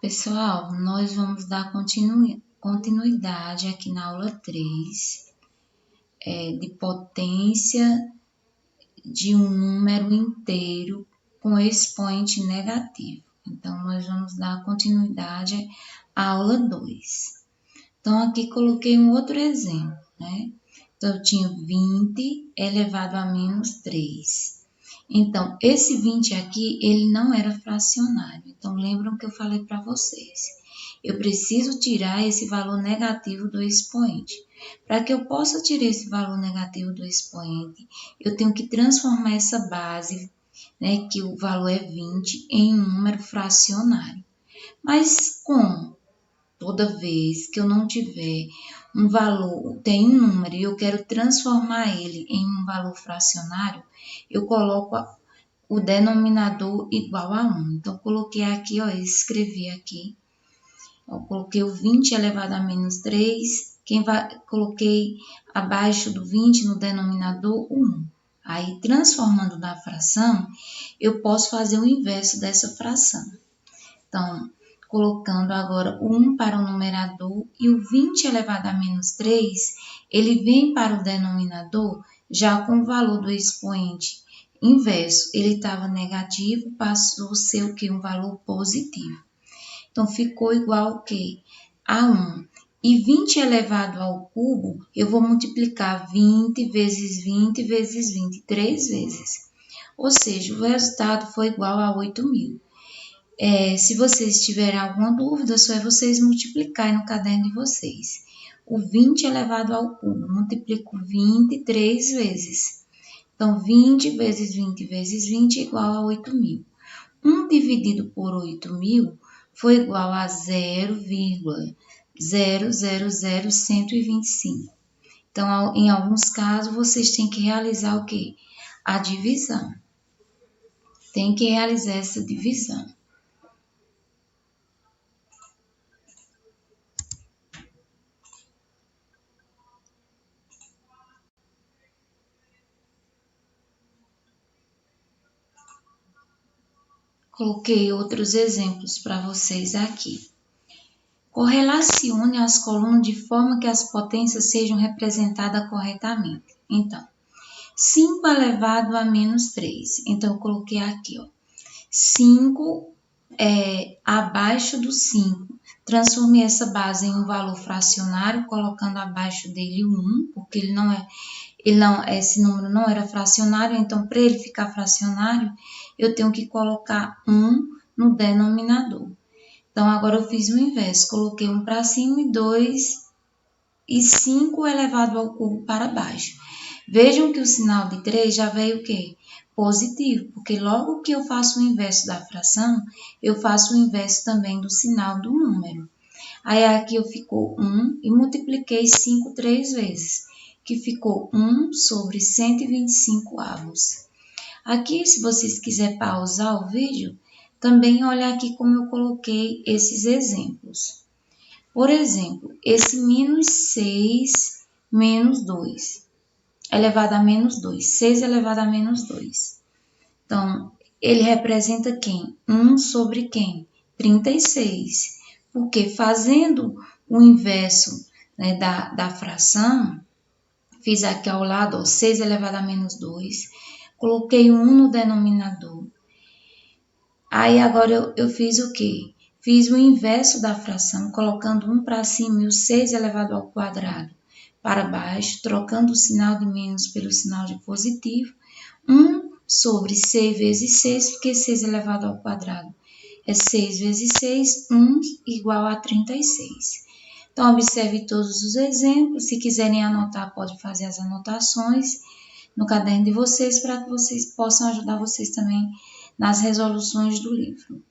Pessoal, nós vamos dar continuidade aqui na aula 3, de potência de um número inteiro com expoente negativo. Então, nós vamos dar continuidade à aula 2. Então, aqui coloquei um outro exemplo, né? Então, eu tinha 20 elevado a menos 3. Então, esse 20 aqui, ele não era fracionário. Então, lembram que eu falei para vocês. Eu preciso tirar esse valor negativo do expoente. Para que eu possa tirar esse valor negativo do expoente, eu tenho que transformar essa base, né, que o valor é 20, em um número fracionário. Mas como? Toda vez que eu não tiver um valor, tem um número e eu quero transformar ele em um valor fracionário, eu coloco o denominador igual a 1. Então, coloquei aqui, ó, escrevi aqui, ó, coloquei o 20 elevado a menos 3, coloquei abaixo do 20 no denominador 1. Aí, transformando na fração, eu posso fazer o inverso dessa fração. Então, colocando agora o 1 para o numerador e o 20 elevado a menos 3, ele vem para o denominador já com o valor do expoente inverso. Ele estava negativo, passou a ser o que? Um valor positivo. Então, ficou igual o quê? A 1. E 20 elevado ao cubo, eu vou multiplicar 20 vezes 20 vezes 20, 3 vezes. Ou seja, o resultado foi igual a 8.000. Se vocês tiverem alguma dúvida, só é vocês multiplicarem no caderno de vocês. O 20 elevado ao cubo, multiplico 20 3 vezes. Então, 20 vezes 20 vezes 20 é igual a 8.000. 1 dividido por 8.000 foi igual a 0,000125. Então, em alguns casos, vocês têm que realizar o quê? A divisão. Tem que realizar essa divisão. Coloquei outros exemplos para vocês aqui. Correlacione as colunas de forma que as potências sejam representadas corretamente. Então, 5 elevado a menos 3. Então, eu coloquei aqui, ó, 5 abaixo do 5. Transformei essa base em um valor fracionário, colocando abaixo dele o 1, porque esse número não era fracionário, então para ele ficar fracionário, eu tenho que colocar 1 no denominador. Então, agora eu fiz o inverso, coloquei 1 para cima e 5 elevado ao cubo para baixo. Vejam que o sinal de 3 já veio o quê? Positivo, porque logo que eu faço o inverso da fração, eu faço o inverso também do sinal do número. Aí aqui eu ficou 1 e multipliquei 5 3 vezes, que ficou 1 sobre 125 avos. Aqui, se vocês quiserem pausar o vídeo, também olha aqui como eu coloquei esses exemplos. Por exemplo, esse menos 6 menos 2, elevado a menos 2, 6 elevado a menos 2. Então, ele representa quem? 1 sobre quem? 36. Porque fazendo o inverso, né, da fração, fiz aqui ao lado, ó, 6 elevado a menos 2, coloquei 1 no denominador. Aí agora eu fiz o quê? Fiz o inverso da fração, colocando 1 para cima e o 6 elevado ao quadrado para baixo, trocando o sinal de menos pelo sinal de positivo. 1 sobre 6 vezes 6, porque 6 elevado ao quadrado é 6 vezes 6, 1 igual a 36. Então, observe todos os exemplos. Se quiserem anotar, pode fazer as anotações no caderno de vocês, para que vocês possam ajudar vocês também nas resoluções do livro.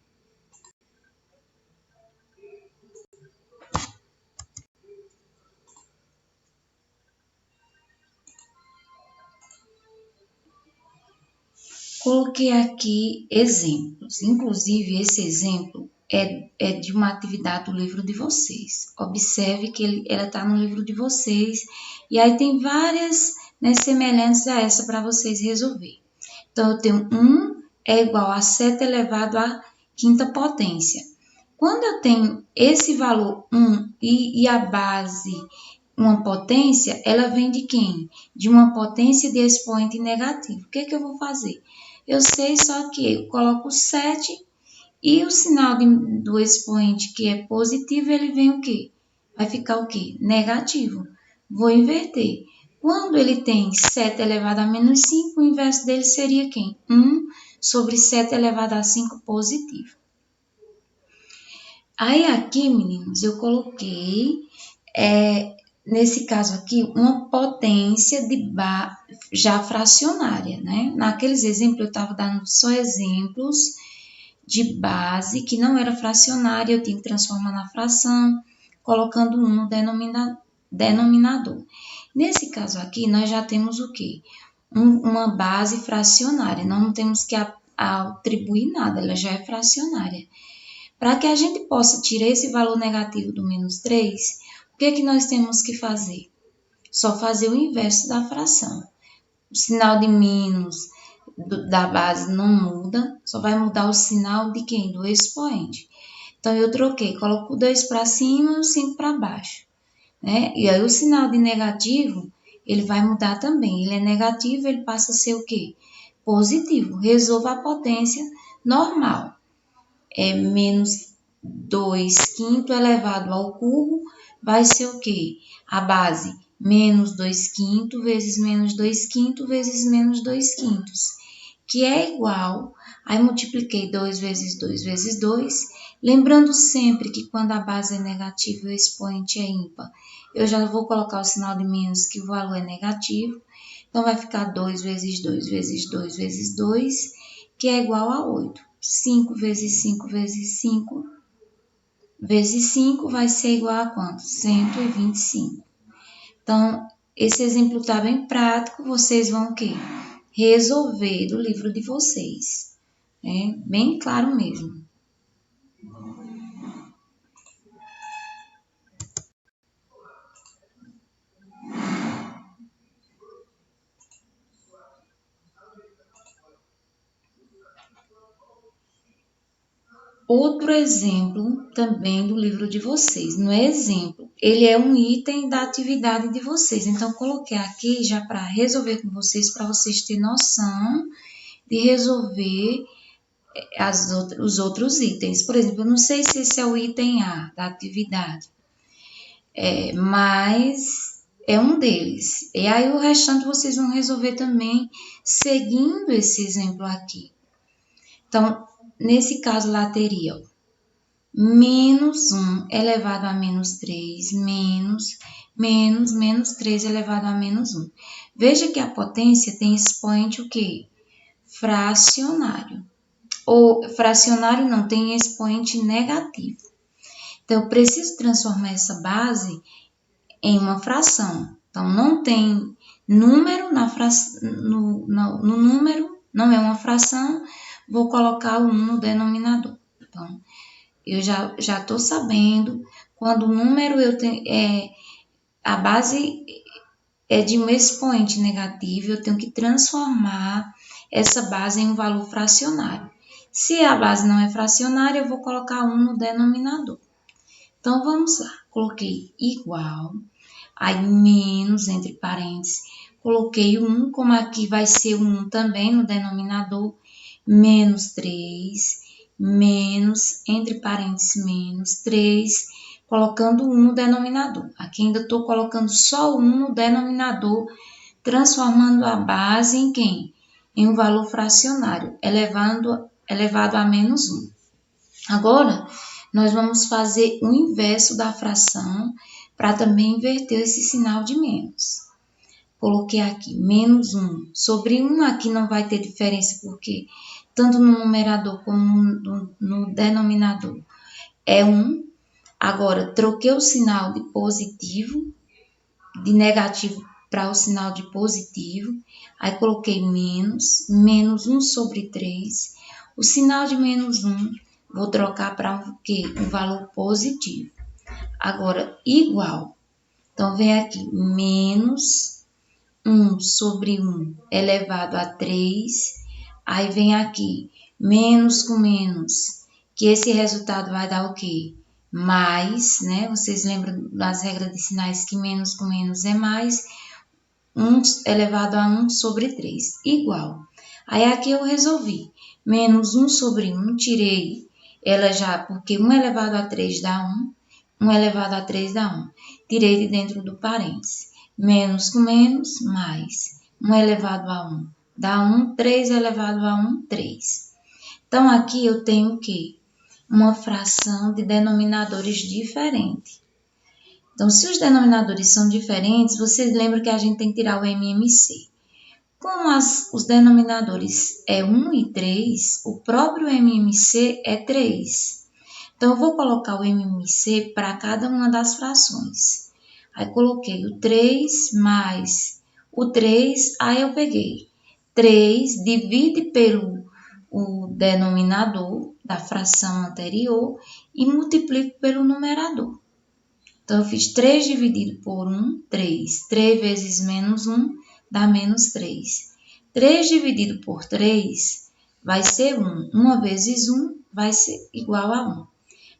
Coloquei aqui exemplos. Inclusive, esse exemplo é de uma atividade do livro de vocês. Observe que ela está no livro de vocês. E aí tem várias, né, semelhantes a essa para vocês resolver. Então, eu tenho 1 é igual a 7 elevado à quinta potência. Quando eu tenho esse valor 1 e a base, uma potência, ela vem de quem? De uma potência de expoente negativo. O que eu vou fazer? Eu sei só que eu coloco 7 e o sinal do expoente que é positivo, ele vem o quê? Vai ficar o quê? Negativo. Vou inverter. Quando ele tem 7 elevado a menos 5, o inverso dele seria quem? 1 sobre 7 elevado a 5 positivo. Aí aqui, meninos, eu coloquei, nesse caso aqui, uma potência já fracionária, né? Naqueles exemplos, eu estava dando só exemplos de base que não era fracionária, eu tinha que transformar na fração, colocando 1 no denominador. Nesse caso aqui, nós já temos o quê? Uma base fracionária, não temos que atribuir nada, ela já é fracionária. Para que a gente possa tirar esse valor negativo do menos 3, o que nós temos que fazer? Só fazer o inverso da fração. O sinal de menos da base não muda, só vai mudar o sinal de quem? Do expoente. Então, eu troquei, coloco o 2 para cima e o 5 para baixo. Né? E aí, o sinal de negativo, ele vai mudar também. Ele é negativo, ele passa a ser o quê? Positivo. Resolva a potência normal. É menos 2 quinto elevado ao cubo, vai ser o quê? A base, menos 2 quinto vezes menos 2 quinto vezes menos 2 quintos, que é igual, aí multipliquei 2 vezes 2 vezes 2, lembrando sempre que quando a base é negativa e o expoente é ímpar, eu já vou colocar o sinal de menos, que o valor é negativo, então vai ficar 2 vezes 2 vezes 2 vezes 2, que é igual a 8. 5 vezes 5 vezes 5 vezes 5 vai ser igual a quanto? 125. Então, esse exemplo está bem prático, vocês vão o quê? Resolver do livro de vocês. É bem claro mesmo. Outro exemplo também do livro de vocês. No exemplo, ele é um item da atividade de vocês. Então, coloquei aqui já para resolver com vocês, para vocês terem noção de resolver os outros itens. Por exemplo, eu não sei se esse é o item A da atividade, mas é um deles. E aí o restante vocês vão resolver também seguindo esse exemplo aqui. Então, nesse caso lá teria ó, menos 1 elevado a menos 3, menos 3 elevado a menos 1. Veja que a potência tem expoente o quê? Fracionário. Ou fracionário não, tem expoente negativo. Então, eu preciso transformar essa base em uma fração. Então, não tem número no número, não é uma fração, vou colocar o 1 no denominador. Então, eu já estou sabendo, quando o número a base é de um expoente negativo, eu tenho que transformar essa base em um valor fracionário. Se a base não é fracionária, eu vou colocar 1 no denominador. Então, vamos lá. Coloquei igual, aí menos, entre parênteses, coloquei 1, como aqui vai ser 1 também no denominador, menos 3, menos, entre parênteses, menos 3, colocando 1 no denominador. Aqui ainda estou colocando só 1 no denominador, transformando a base em quem? Em um valor fracionário, elevado a menos 1. Agora, nós vamos fazer o inverso da fração para também inverter esse sinal de menos. Coloquei aqui menos 1 sobre 1, aqui não vai ter diferença porque tanto no numerador como no denominador é 1. Agora, troquei o sinal de positivo, de negativo para o sinal de positivo, aí coloquei menos 1 sobre 3, o sinal de menos 1, vou trocar para o quê? Um valor positivo. Agora, igual, então vem aqui, menos 1 sobre 1 elevado a 3, aí vem aqui, menos com menos, que esse resultado vai dar o quê? Mais, né? Vocês lembram das regras de sinais que menos com menos é mais, 1 elevado a 1 sobre 3, igual. Aí aqui eu resolvi, menos 1 sobre 1, tirei ela já, porque 1 elevado a 3 dá 1, 1 elevado a 3 dá 1. Tirei de dentro do parênteses, menos com menos, mais. 1 elevado a 1 dá 1, 3 elevado a 1, 3. Então, aqui eu tenho o quê? Uma fração de denominadores diferentes. Então, se os denominadores são diferentes, vocês lembram que a gente tem que tirar o MMC. Como os denominadores é 1 e 3, o próprio MMC é 3. Então, eu vou colocar o MMC para cada uma das frações. Aí, coloquei o 3 mais o 3, aí eu peguei 3, divide pelo o denominador da fração anterior e multiplico pelo numerador. Então, eu fiz 3 dividido por 1, 3. 3 vezes menos 1 dá menos 3. 3 dividido por 3 vai ser 1. 1 vezes 1 vai ser igual a 1.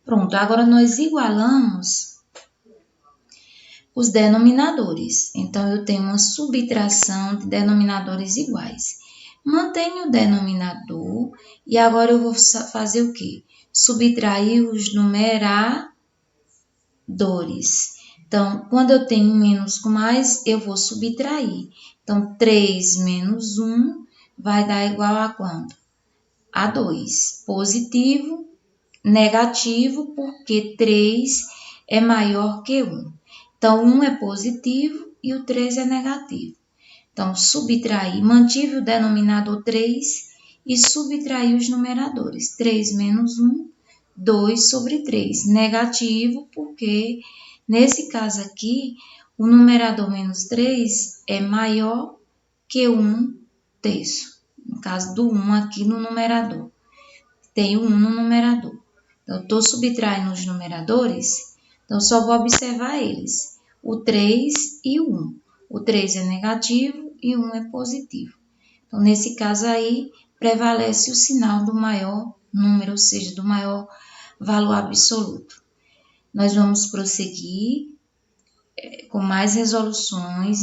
Pronto, agora nós igualamos os denominadores. Então, eu tenho uma subtração de denominadores iguais. Mantenho o denominador e agora eu vou fazer o quê? Subtrair os numeradores. Então, quando eu tenho menos com mais, eu vou subtrair. Então, 3 menos 1 vai dar igual a quanto? A 2. Positivo, negativo, porque 3 é maior que 1. Então, 1 é positivo e o 3 é negativo. Então, subtrair, mantive o denominador 3 e subtrair os numeradores. 3 menos 1, 2 sobre 3. Negativo, porque nesse caso aqui, o numerador menos 3 é maior que 1 terço. No caso do 1 aqui no numerador. Tem o 1 no numerador. Então, eu estou subtraindo os numeradores, então só vou observar eles. O 3 e o 1. O 3 é negativo e o 1 é positivo. Então, nesse caso aí, prevalece o sinal do maior número, ou seja, do maior valor absoluto. Nós vamos prosseguir com mais resoluções.